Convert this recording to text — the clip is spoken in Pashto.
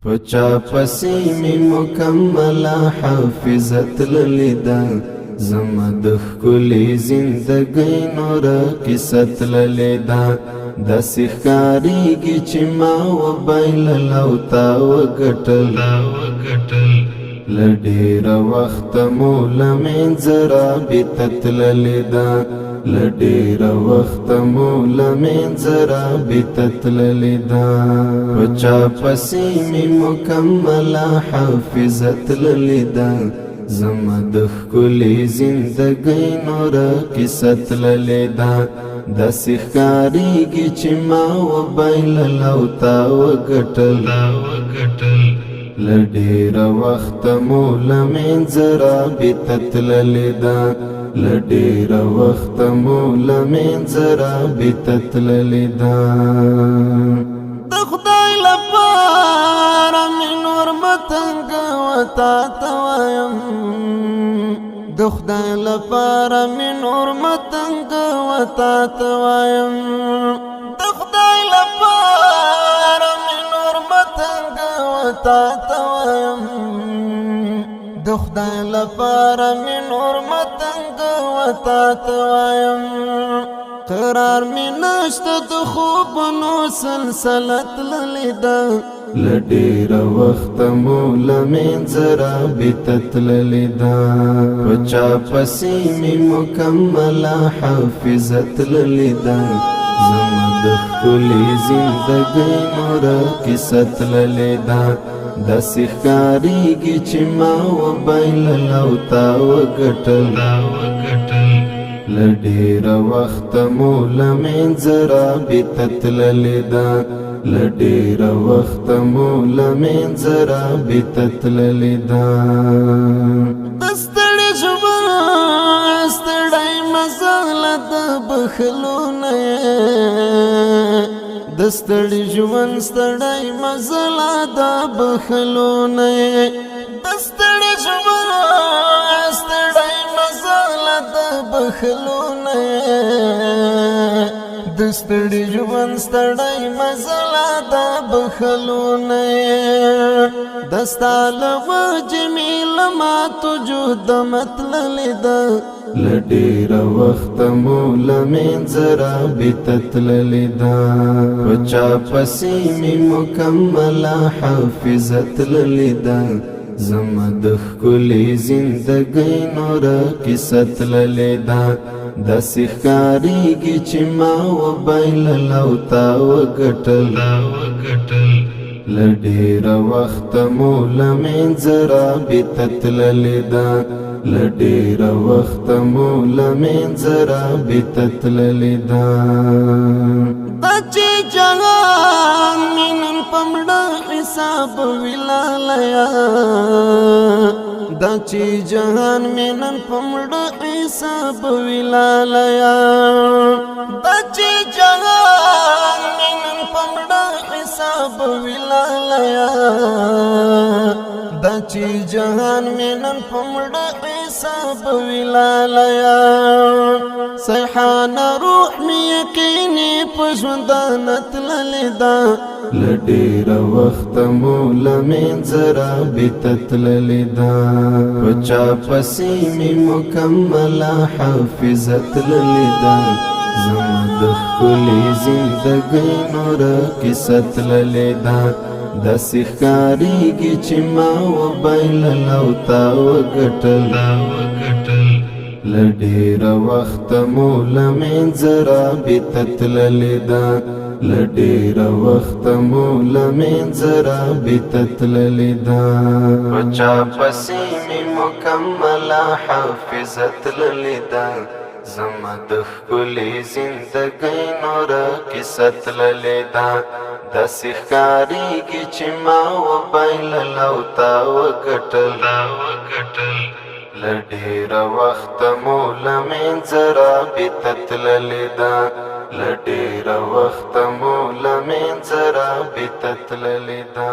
پچا پسی می مکمل حافظت للیدا زما د ښکلې زندګۍ نوره قصت للیدا داسې ښکارېږي چې ما وبایلل او تا وګټل له ډېره وخته مو له منځه رابطه تللې له ډېره وخته مو له منځه رابطه تللې ده په چا پسې مې مکمله حافظه تللې ده زما د ښکلې زندګۍ نوره قصه تللې ده داسې ښکارېږي چې ما وبایلل او تا وګټل له ډېره وخته مو له منځه رابطه تللې ده له ډېره وخته مو له منځه رابطه تللې ده د خدای لپاره مې نور مه تنګوه تا ته وایم د خدای لپاره مې نور مه تنګوه تا ته وایم د خدای لپاره مې نور مه تنګوه تا ته وایم د خدای لپاره مې نور مه تنګوه تا ته وایم قرار مې نشته د خوبونو سلسله تللې ده له ډېره وخته مو له منځه رابطه تللې ده په چا پسې مې مکمله حافظه تللې ده زما د ښکلې زندګۍ نوره قصه تللې ده داسې ښکارېږي چې ما وبایلل او تا وګټل له ډېره وخته مو له منځه رابطه تللې ده له ډېره وخته مو له منځه رابطه تللې ده د ستړي ژوند ستړی مزل د بخلو نه د ستړي ژوند ستړی مزل د بخلو نه د ستړي ژوند ستړی مزل د بخلو نه د ستړي ژوند ستړی مزل د بخلو نه دستا له وجې مې له ماتو جهدمه تللې ده له ډېره وخته مو له منځه رابطه تللې ده په چا پسې مې مکمله حافظه تللې ده زما د ښکلې زندګۍ نوره قصه تللې ده داسې ښکارېږي چې ما وبایلل او تا وګټل له ډېره وخته مو له منځه رابطه تللې ده له ډېره وخته مو له منځه رابطه تللې ده دا چې جهان مې نن په مړه حساب ویلالیه دا چې جهان مې نن په مړه حساب ویلالیه دا چې جهان مې نن په مړه حساب ویلالیه دا چې جهان مې نن په مړه حساب ویلالیه سیحانه روح مې یقیني په ژوندانه تللې ده له ډېره وخته مو له منځه رابطه تللې ده په چا پسې مې مکمله حافظه تللې ده زما د ښکلې زندګۍ نوره قصه تللې ده داسې ښکارېږي چې ما وبایلل او تا وګټل له ډېره وخته مو له منځه رابطه تللې ده له ډېره وخته مو له منځه رابطه تللې ده په چا پسې مې مکمله حافظه تللې ده زما د ښکلې زندګۍ نوره قصه تللې ده داسې ښکارېږي چې ما وبایلل او تا وګټل له ډېره وخته مو له منځه رابطه تللې ده له ډېره وخته مو له منځه رابطه تللې ده